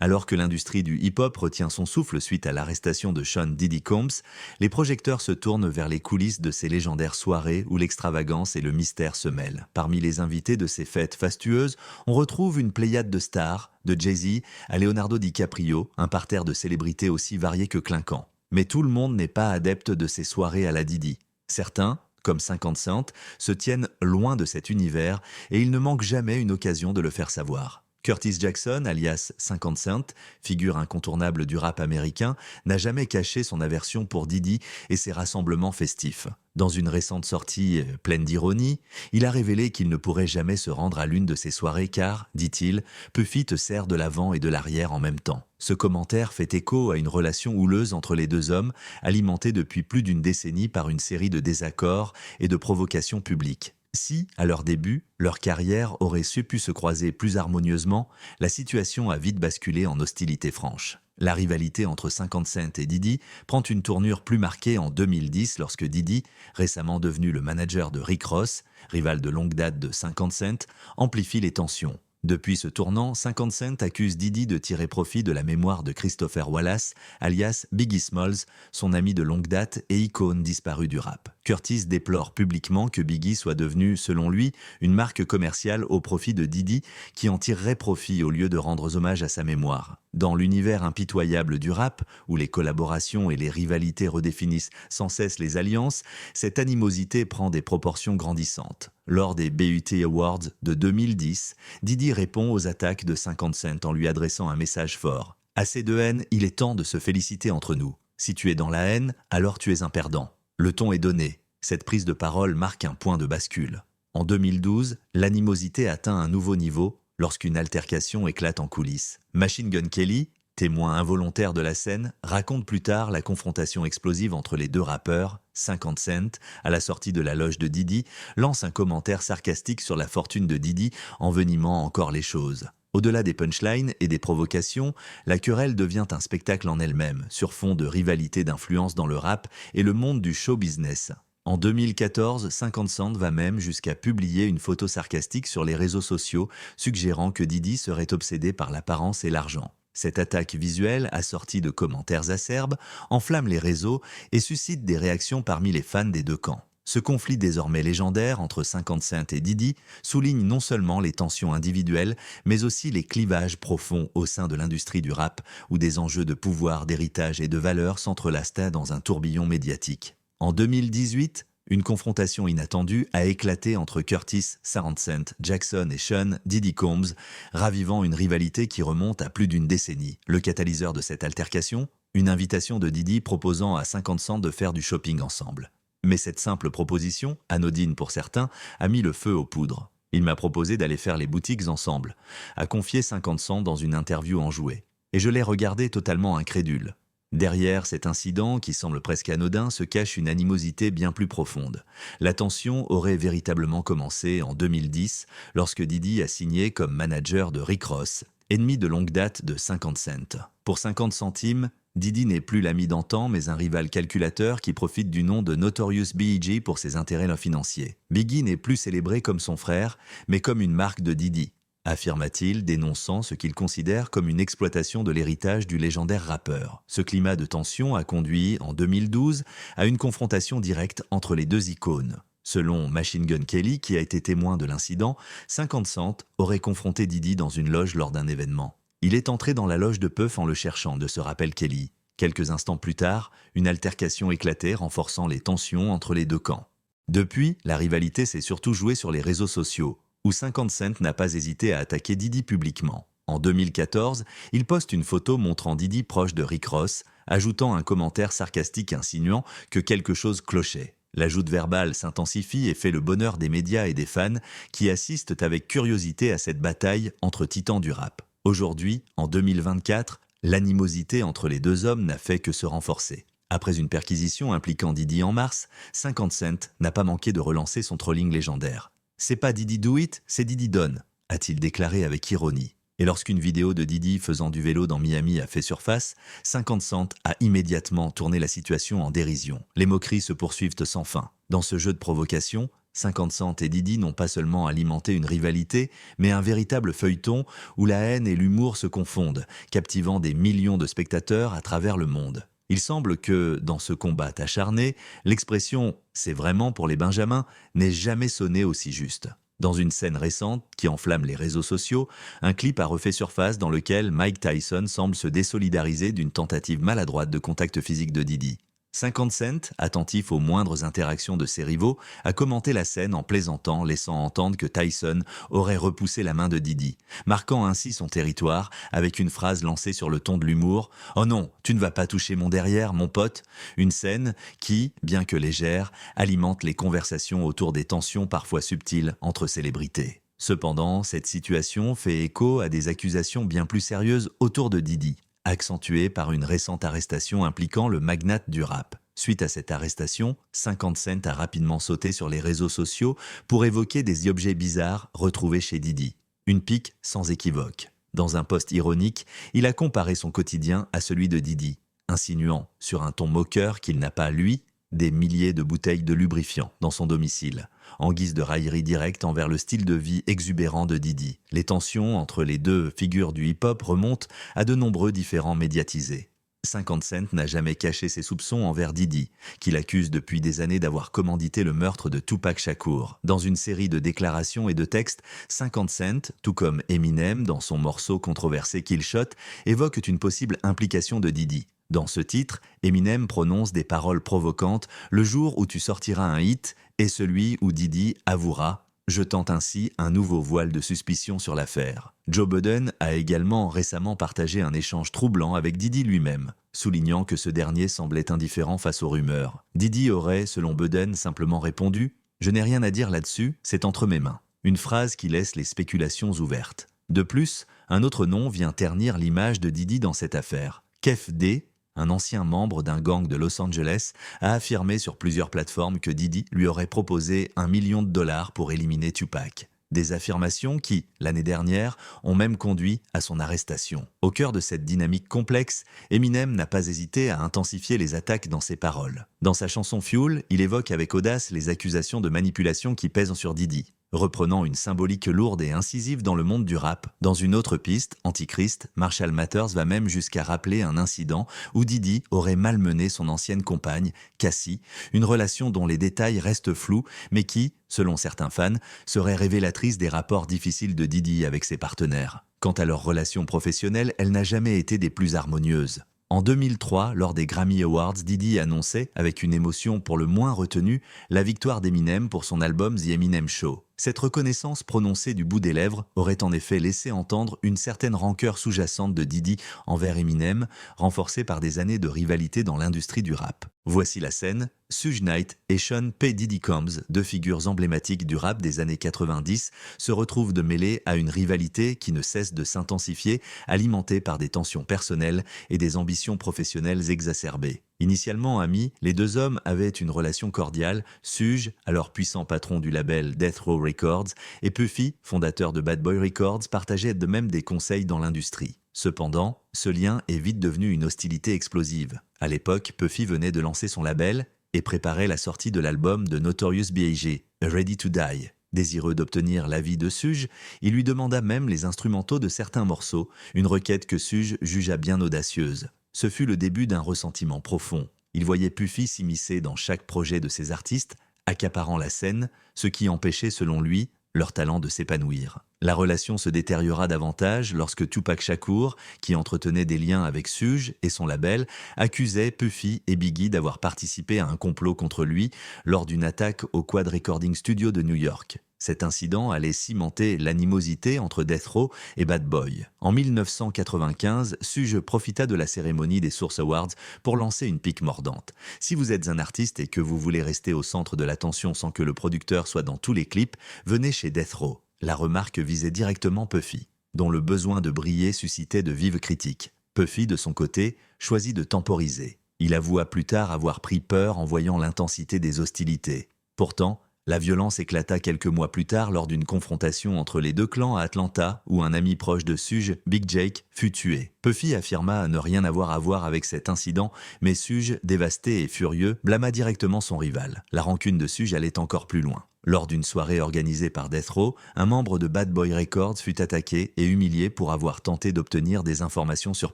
Alors que l'industrie du hip-hop retient son souffle suite à l'arrestation de Sean Diddy Combs, les projecteurs se tournent vers les coulisses de ces légendaires soirées où l'extravagance et le mystère se mêlent. Parmi les invités de ces fêtes fastueuses, on retrouve une pléiade de stars, de Jay-Z à Leonardo DiCaprio, un parterre de célébrités aussi variées que clinquant. Mais tout le monde n'est pas adepte de ces soirées à la Diddy. Certains, comme 50 Cent, se tiennent loin de cet univers et il ne manque jamais une occasion de le faire savoir. Curtis Jackson, alias 50 Cent, figure incontournable du rap américain, n'a jamais caché son aversion pour Diddy et ses rassemblements festifs. Dans une récente sortie pleine d'ironie, il a révélé qu'il ne pourrait jamais se rendre à l'une de ces soirées car, dit-il, Puffy te sert de l'avant et de l'arrière en même temps. Ce commentaire fait écho à une relation houleuse entre les deux hommes, alimentée depuis plus d'une décennie par une série de désaccords et de provocations publiques. Si, à leur début, leur carrière aurait pu se croiser plus harmonieusement, la situation a vite basculé en hostilité franche. La rivalité entre 50 Cent et Diddy prend une tournure plus marquée en 2010 lorsque Diddy, récemment devenu le manager de Rick Ross, rival de longue date de 50 Cent, amplifie les tensions. Depuis ce tournant, 50 Cent accuse Diddy de tirer profit de la mémoire de Christopher Wallace, alias Biggie Smalls, son ami de longue date et icône disparue du rap. Curtis déplore publiquement que Biggie soit devenu, selon lui, une marque commerciale au profit de Diddy qui en tirerait profit au lieu de rendre hommage à sa mémoire. Dans l'univers impitoyable du rap, où les collaborations et les rivalités redéfinissent sans cesse les alliances, cette animosité prend des proportions grandissantes. Lors des BET Awards de 2010, Diddy répond aux attaques de 50 Cent en lui adressant un message fort. « Assez de haine, il est temps de se féliciter entre nous. Si tu es dans la haine, alors tu es un perdant. » Le ton est donné. Cette prise de parole marque un point de bascule. En 2012, l'animosité atteint un nouveau niveau lorsqu'une altercation éclate en coulisses. Machine Gun Kelly, témoin involontaire de la scène, raconte plus tard la confrontation explosive entre les deux rappeurs. 50 Cent, à la sortie de la loge de Diddy, lance un commentaire sarcastique sur la fortune de Diddy, envenimant encore les choses. Au-delà des punchlines et des provocations, la querelle devient un spectacle en elle-même, sur fond de rivalité d'influence dans le rap et le monde du show business. En 2014, 50 Cent va même jusqu'à publier une photo sarcastique sur les réseaux sociaux, suggérant que Diddy serait obsédé par l'apparence et l'argent. Cette attaque visuelle, assortie de commentaires acerbes, enflamme les réseaux et suscite des réactions parmi les fans des deux camps. Ce conflit désormais légendaire entre 50 Cent et Diddy souligne non seulement les tensions individuelles, mais aussi les clivages profonds au sein de l'industrie du rap, où des enjeux de pouvoir, d'héritage et de valeur s'entrelacent dans un tourbillon médiatique. En 2018, une confrontation inattendue a éclaté entre Curtis, 50 Cent, Jackson et Sean Diddy Combs, ravivant une rivalité qui remonte à plus d'une décennie. Le catalyseur de cette altercation, une invitation de Diddy proposant à 50 Cent de faire du shopping ensemble. Mais cette simple proposition, anodine pour certains, a mis le feu aux poudres. Il m'a proposé d'aller faire les boutiques ensemble, a confié 50 Cent dans une interview enjouée. Et je l'ai regardé totalement incrédule. Derrière cet incident, qui semble presque anodin, se cache une animosité bien plus profonde. La tension aurait véritablement commencé en 2010, lorsque Diddy a signé comme manager de Rick Ross, ennemi de longue date de 50 Cent. Pour 50 centimes, Diddy n'est plus l'ami d'antan, mais un rival calculateur qui profite du nom de Notorious B.I.G. pour ses intérêts financiers. Biggie n'est plus célébré comme son frère, mais comme une marque de Diddy, affirma-t-il, dénonçant ce qu'il considère comme une exploitation de l'héritage du légendaire rappeur. Ce climat de tension a conduit, en 2012, à une confrontation directe entre les deux icônes. Selon Machine Gun Kelly, qui a été témoin de l'incident, 50 Cent aurait confronté Diddy dans une loge lors d'un événement. Il est entré dans la loge de Puff en le cherchant, se rappelle Kelly. Quelques instants plus tard, une altercation éclatait, renforçant les tensions entre les deux camps. Depuis, la rivalité s'est surtout jouée sur les réseaux sociaux, où 50 Cent n'a pas hésité à attaquer Diddy publiquement. En 2014, il poste une photo montrant Diddy proche de Rick Ross, ajoutant un commentaire sarcastique insinuant que quelque chose clochait. La joute verbale s'intensifie et fait le bonheur des médias et des fans qui assistent avec curiosité à cette bataille entre titans du rap. Aujourd'hui, en 2024, l'animosité entre les deux hommes n'a fait que se renforcer. Après une perquisition impliquant Diddy en mars, 50 Cent n'a pas manqué de relancer son trolling légendaire. « C'est pas Diddy do it, c'est Diddy done », a-t-il déclaré avec ironie. Et lorsqu'une vidéo de Diddy faisant du vélo dans Miami a fait surface, 50 Cent a immédiatement tourné la situation en dérision. Les moqueries se poursuivent sans fin. Dans ce jeu de provocation, 50 Cent et Diddy n'ont pas seulement alimenté une rivalité, mais un véritable feuilleton où la haine et l'humour se confondent, captivant des millions de spectateurs à travers le monde. Il semble que, dans ce combat acharné, l'expression « c'est vraiment pour les Benjamins » n'ait jamais sonné aussi juste. Dans une scène récente qui enflamme les réseaux sociaux, un clip a refait surface dans lequel Mike Tyson semble se désolidariser d'une tentative maladroite de contact physique de Diddy. 50 Cent, attentif aux moindres interactions de ses rivaux, a commenté la scène en plaisantant, laissant entendre que Tyson aurait repoussé la main de Diddy, marquant ainsi son territoire avec une phrase lancée sur le ton de l'humour « Oh non, tu ne vas pas toucher mon derrière, mon pote !» Une scène qui, bien que légère, alimente les conversations autour des tensions parfois subtiles entre célébrités. Cependant, cette situation fait écho à des accusations bien plus sérieuses autour de Diddy, accentuée par une récente arrestation impliquant le magnate du rap. Suite à cette arrestation, 50 Cent a rapidement sauté sur les réseaux sociaux pour évoquer des objets bizarres retrouvés chez Diddy. Une pique sans équivoque. Dans un post ironique, il a comparé son quotidien à celui de Diddy, insinuant, sur un ton moqueur, qu'il n'a pas, lui, des milliers de bouteilles de lubrifiant dans son domicile, en guise de raillerie directe envers le style de vie exubérant de Diddy. Les tensions entre les deux figures du hip-hop remontent à de nombreux différends médiatisés. 50 Cent n'a jamais caché ses soupçons envers Diddy, qu'il accuse depuis des années d'avoir commandité le meurtre de Tupac Shakur. Dans une série de déclarations et de textes, 50 Cent, tout comme Eminem dans son morceau controversé Kill Shot, évoque une possible implication de Diddy. Dans ce titre, Eminem prononce des paroles provocantes « Le jour où tu sortiras un hit est celui où Diddy avouera », jetant ainsi un nouveau voile de suspicion sur l'affaire. Joe Budden a également récemment partagé un échange troublant avec Diddy lui-même, soulignant que ce dernier semblait indifférent face aux rumeurs. Diddy aurait, selon Budden, simplement répondu « Je n'ai rien à dire là-dessus, c'est entre mes mains », une phrase qui laisse les spéculations ouvertes. De plus, un autre nom vient ternir l'image de Diddy dans cette affaire. Kef D, un ancien membre d'un gang de Los Angeles, a affirmé sur plusieurs plateformes que Diddy lui aurait proposé $1 million pour éliminer Tupac. Des affirmations qui, l'année dernière, ont même conduit à son arrestation. Au cœur de cette dynamique complexe, Eminem n'a pas hésité à intensifier les attaques dans ses paroles. Dans sa chanson Fuel, il évoque avec audace les accusations de manipulation qui pèsent sur Diddy, reprenant une symbolique lourde et incisive dans le monde du rap. Dans une autre piste, Antichrist, Marshall Mathers va même jusqu'à rappeler un incident où Diddy aurait malmené son ancienne compagne, Cassie, une relation dont les détails restent flous, mais qui, selon certains fans, serait révélatrice des rapports difficiles de Diddy avec ses partenaires. Quant à leur relation professionnelle, elle n'a jamais été des plus harmonieuses. En 2003, lors des Grammy Awards, Diddy annonçait, avec une émotion pour le moins retenue, la victoire d'Eminem pour son album The Eminem Show. Cette reconnaissance prononcée du bout des lèvres aurait en effet laissé entendre une certaine rancœur sous-jacente de Diddy envers Eminem, renforcée par des années de rivalité dans l'industrie du rap. Voici la scène. Suge Knight et Sean P. Diddy Combs, deux figures emblématiques du rap des années 90, se retrouvent de mêlée à une rivalité qui ne cesse de s'intensifier, alimentée par des tensions personnelles et des ambitions professionnelles exacerbées. Initialement amis, les deux hommes avaient une relation cordiale, Suge, alors puissant patron du label Death Row Records, et Puffy, fondateur de Bad Boy Records, partageaient de même des conseils dans l'industrie. Cependant, ce lien est vite devenu une hostilité explosive. À l'époque, Puffy venait de lancer son label et préparait la sortie de l'album de Notorious B.I.G., Ready to Die. Désireux d'obtenir l'avis de Suge, il lui demanda même les instrumentaux de certains morceaux, une requête que Suge jugea bien audacieuse. Ce fut le début d'un ressentiment profond. Il voyait Puffy s'immiscer dans chaque projet de ses artistes, accaparant la scène, ce qui empêchait selon lui leur talent de s'épanouir. La relation se détériora davantage lorsque Tupac Shakur, qui entretenait des liens avec Suge et son label, accusait Puffy et Biggie d'avoir participé à un complot contre lui lors d'une attaque au Quad Recording Studio de New York. Cet incident allait cimenter l'animosité entre Death Row et Bad Boy. En 1995, Suge profita de la cérémonie des Source Awards pour lancer une pique mordante. Si vous êtes un artiste et que vous voulez rester au centre de l'attention sans que le producteur soit dans tous les clips, venez chez Death Row. La remarque visait directement Puffy, dont le besoin de briller suscitait de vives critiques. Puffy, de son côté, choisit de temporiser. Il avoua plus tard avoir pris peur en voyant l'intensité des hostilités. Pourtant, La violence éclata quelques mois plus tard lors d'une confrontation entre les deux clans à Atlanta où un ami proche de Suge, Big Jake, fut tué. Puffy affirma ne rien avoir à voir avec cet incident, mais Suge, dévasté et furieux, blâma directement son rival. La rancune de Suge allait encore plus loin. Lors d'une soirée organisée par Death Row, un membre de Bad Boy Records fut attaqué et humilié pour avoir tenté d'obtenir des informations sur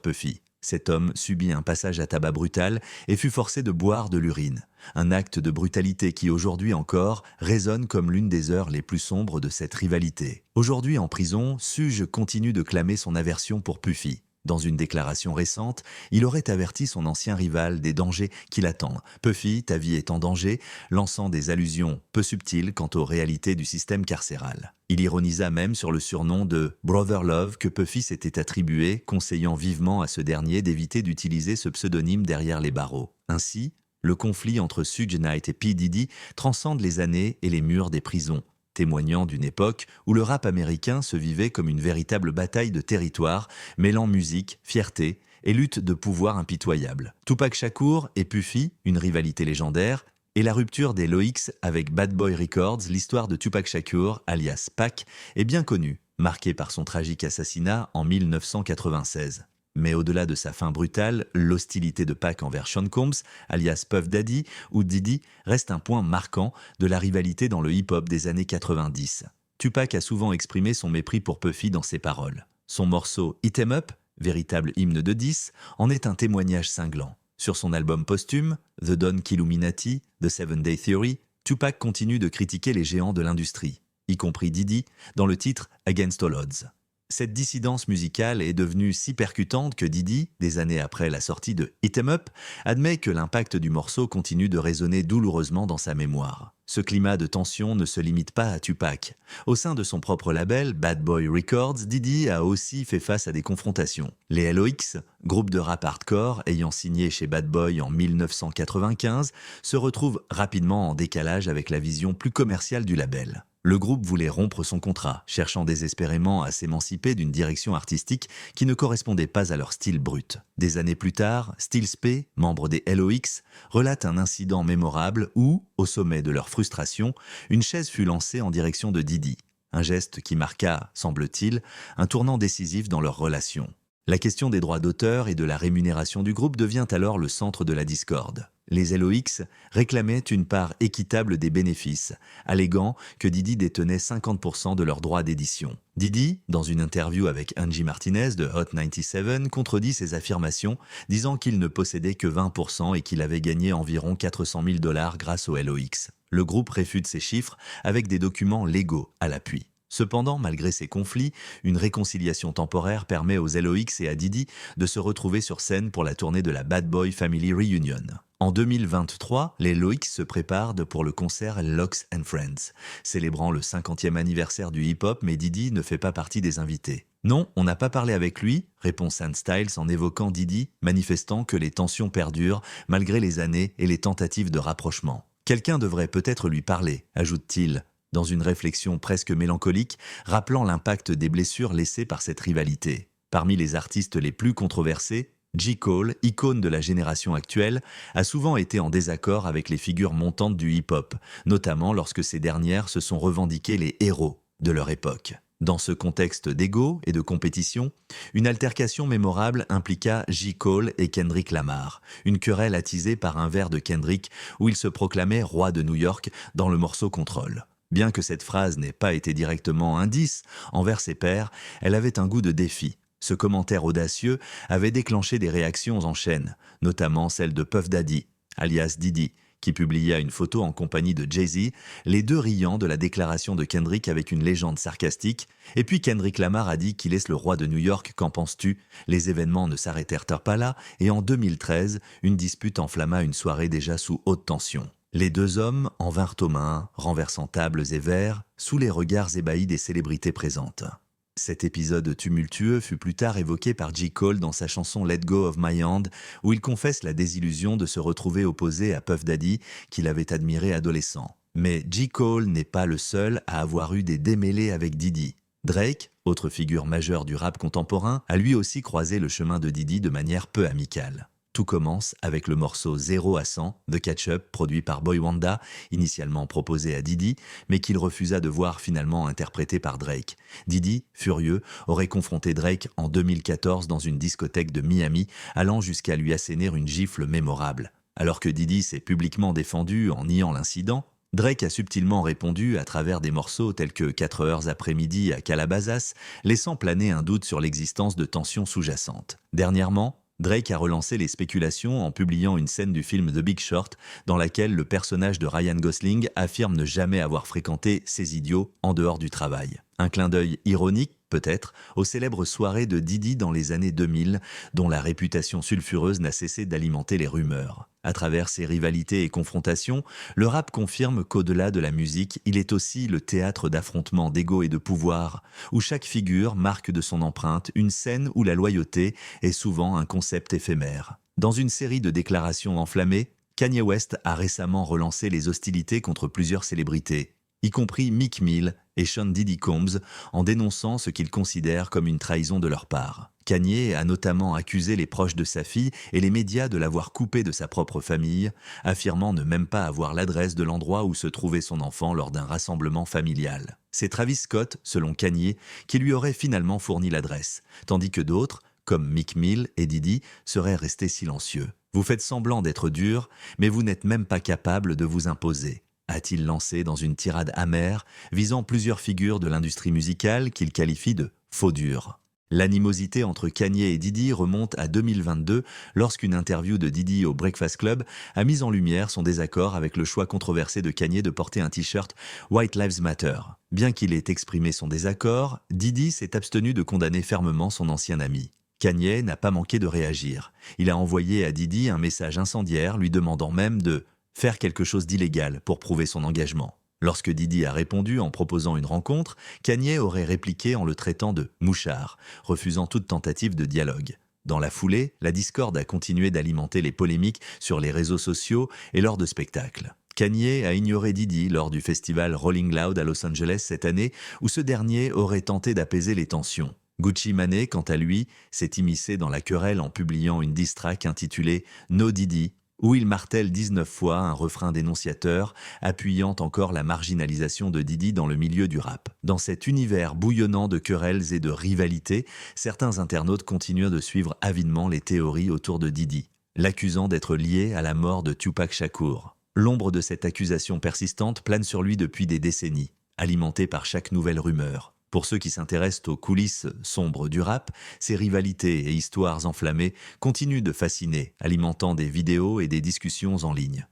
Puffy. Cet homme subit un passage à tabac brutal et fut forcé de boire de l'urine. Un acte de brutalité qui, aujourd'hui encore, résonne comme l'une des heures les plus sombres de cette rivalité. Aujourd'hui en prison, Suge continue de clamer son aversion pour Puffy. Dans une déclaration récente, il aurait averti son ancien rival des dangers qui l'attendent. « Puffy, ta vie est en danger », lançant des allusions peu subtiles quant aux réalités du système carcéral. Il ironisa même sur le surnom de « Brother Love » que Puffy s'était attribué, conseillant vivement à ce dernier d'éviter d'utiliser ce pseudonyme derrière les barreaux. Ainsi, le conflit entre Suge Knight et P. Diddy transcende les années et les murs des prisons, témoignant d'une époque où le rap américain se vivait comme une véritable bataille de territoire, mêlant musique, fierté et lutte de pouvoir impitoyable. Tupac Shakur et Puffy, une rivalité légendaire, et la rupture des Loix avec Bad Boy Records, l'histoire de Tupac Shakur, alias Pac, est bien connue, marquée par son tragique assassinat en 1996. Mais au-delà de sa fin brutale, l'hostilité de Pac envers Sean Combs, alias Puff Daddy, ou Diddy, reste un point marquant de la rivalité dans le hip-hop des années 90. Tupac a souvent exprimé son mépris pour Puffy dans ses paroles. Son morceau « Hit 'em Up », véritable hymne de 10, en est un témoignage cinglant. Sur son album posthume, The Don Killuminati, The 7 Day Theory, Tupac continue de critiquer les géants de l'industrie, y compris Diddy, dans le titre « Against All Odds ». Cette dissidence musicale est devenue si percutante que Diddy, des années après la sortie de Hit 'em Up, admet que l'impact du morceau continue de résonner douloureusement dans sa mémoire. Ce climat de tension ne se limite pas à Tupac. Au sein de son propre label, Bad Boy Records, Diddy a aussi fait face à des confrontations. Les LOX, groupe de rap hardcore ayant signé chez Bad Boy en 1995, se retrouvent rapidement en décalage avec la vision plus commerciale du label. Le groupe voulait rompre son contrat, cherchant désespérément à s'émanciper d'une direction artistique qui ne correspondait pas à leur style brut. Des années plus tard, Styles P, membre des LOX, relate un incident mémorable où, au sommet de leur frustration, une chaise fut lancée en direction de Diddy. Un geste qui marqua, semble-t-il, un tournant décisif dans leur relation. La question des droits d'auteur et de la rémunération du groupe devient alors le centre de la discorde. Les LOX réclamaient une part équitable des bénéfices, alléguant que Diddy détenait 50% de leurs droits d'édition. Diddy, dans une interview avec Angie Martinez de Hot 97, contredit ces affirmations, disant qu'il ne possédait que 20% et qu'il avait gagné environ 400 000 $ grâce aux LOX. Le groupe réfute ces chiffres avec des documents légaux à l'appui. Cependant, malgré ces conflits, une réconciliation temporaire permet aux LOX et à Diddy de se retrouver sur scène pour la tournée de la Bad Boy Family Reunion. En 2023, les LOX se préparent pour le concert Lox & Friends, célébrant le 50e anniversaire du hip-hop, mais Diddy ne fait pas partie des invités. Non, on n'a pas parlé avec lui, répond Sam Styles en évoquant Diddy, manifestant que les tensions perdurent malgré les années et les tentatives de rapprochement. Quelqu'un devrait peut-être lui parler, ajoute-t-il, dans une réflexion presque mélancolique, rappelant l'impact des blessures laissées par cette rivalité. Parmi les artistes les plus controversés, J. Cole, icône de la génération actuelle, a souvent été en désaccord avec les figures montantes du hip-hop, notamment lorsque ces dernières se sont revendiquées les héros de leur époque. Dans ce contexte d'ego et de compétition, une altercation mémorable impliqua J. Cole et Kendrick Lamar, une querelle attisée par un vers de Kendrick où il se proclamait roi de New York dans le morceau Control. Bien que cette phrase n'ait pas été directement un diss envers ses pairs, elle avait un goût de défi. Ce commentaire audacieux avait déclenché des réactions en chaîne, notamment celle de Puff Daddy, alias Diddy, qui publia une photo en compagnie de Jay-Z, les deux riant de la déclaration de Kendrick avec une légende sarcastique, et puis Kendrick Lamar a dit qu'il est le roi de New York, qu'en penses-tu? Les événements ne s'arrêtèrent pas là, et en 2013, une dispute enflamma une soirée déjà sous haute tension. Les deux hommes en vinrent aux mains, renversant tables et verres, sous les regards ébahis des célébrités présentes. Cet épisode tumultueux fut plus tard évoqué par J. Cole dans sa chanson Let Go of My Hand, où il confesse la désillusion de se retrouver opposé à Puff Daddy, qu'il avait admiré adolescent. Mais J. Cole n'est pas le seul à avoir eu des démêlés avec Diddy. Drake, autre figure majeure du rap contemporain, a lui aussi croisé le chemin de Diddy de manière peu amicale. Tout commence avec le morceau 0 à 100, The Catch-Up, produit par Boy Wanda, initialement proposé à Diddy, mais qu'il refusa de voir finalement interprété par Drake. Diddy, furieux, aurait confronté Drake en 2014 dans une discothèque de Miami, allant jusqu'à lui asséner une gifle mémorable. Alors que Diddy s'est publiquement défendu en niant l'incident, Drake a subtilement répondu à travers des morceaux tels que 4 heures après-midi à Calabasas, laissant planer un doute sur l'existence de tensions sous-jacentes. Dernièrement, Drake a relancé les spéculations en publiant une scène du film The Big Short dans laquelle le personnage de Ryan Gosling affirme ne jamais avoir fréquenté ces idiots en dehors du travail. Un clin d'œil ironique, peut-être, aux célèbres soirées de Diddy dans les années 2000, dont la réputation sulfureuse n'a cessé d'alimenter les rumeurs. À travers ses rivalités et confrontations, le rap confirme qu'au-delà de la musique, il est aussi le théâtre d'affrontements d'ego et de pouvoir, où chaque figure marque de son empreinte une scène où la loyauté est souvent un concept éphémère. Dans une série de déclarations enflammées, Kanye West a récemment relancé les hostilités contre plusieurs célébrités, y compris Meek Mill et Sean Diddy Combs, en dénonçant ce qu'il considère comme une trahison de leur part. Kanye a notamment accusé les proches de sa fille et les médias de l'avoir coupé de sa propre famille, affirmant ne même pas avoir l'adresse de l'endroit où se trouvait son enfant lors d'un rassemblement familial. C'est Travis Scott, selon Kanye, qui lui aurait finalement fourni l'adresse, tandis que d'autres, comme Meek Mill et Diddy, seraient restés silencieux. Vous faites semblant d'être dur, mais vous n'êtes même pas capable de vous imposer, a-t-il lancé dans une tirade amère visant plusieurs figures de l'industrie musicale qu'il qualifie de « faux durs ». L'animosité entre Kanye et Diddy remonte à 2022 lorsqu'une interview de Diddy au Breakfast Club a mis en lumière son désaccord avec le choix controversé de Kanye de porter un t-shirt White Lives Matter. Bien qu'il ait exprimé son désaccord, Diddy s'est abstenu de condamner fermement son ancien ami. Kanye n'a pas manqué de réagir. Il a envoyé à Diddy un message incendiaire lui demandant même de faire quelque chose d'illégal pour prouver son engagement. Lorsque Diddy a répondu en proposant une rencontre, Kanye aurait répliqué en le traitant de « mouchard », refusant toute tentative de dialogue. Dans la foulée, la discorde a continué d'alimenter les polémiques sur les réseaux sociaux et lors de spectacles. Kanye a ignoré Diddy lors du festival Rolling Loud à Los Angeles cette année, où ce dernier aurait tenté d'apaiser les tensions. Gucci Mane, quant à lui, s'est immiscé dans la querelle en publiant une diss track intitulée « No Diddy », où il martèle 19 fois un refrain dénonciateur, appuyant encore la marginalisation de Diddy dans le milieu du rap. Dans cet univers bouillonnant de querelles et de rivalités, certains internautes continuent de suivre avidement les théories autour de Diddy, l'accusant d'être lié à la mort de Tupac Shakur. L'ombre de cette accusation persistante plane sur lui depuis des décennies, alimentée par chaque nouvelle rumeur. Pour ceux qui s'intéressent aux coulisses sombres du rap, ces rivalités et histoires enflammées continuent de fasciner, alimentant des vidéos et des discussions en ligne.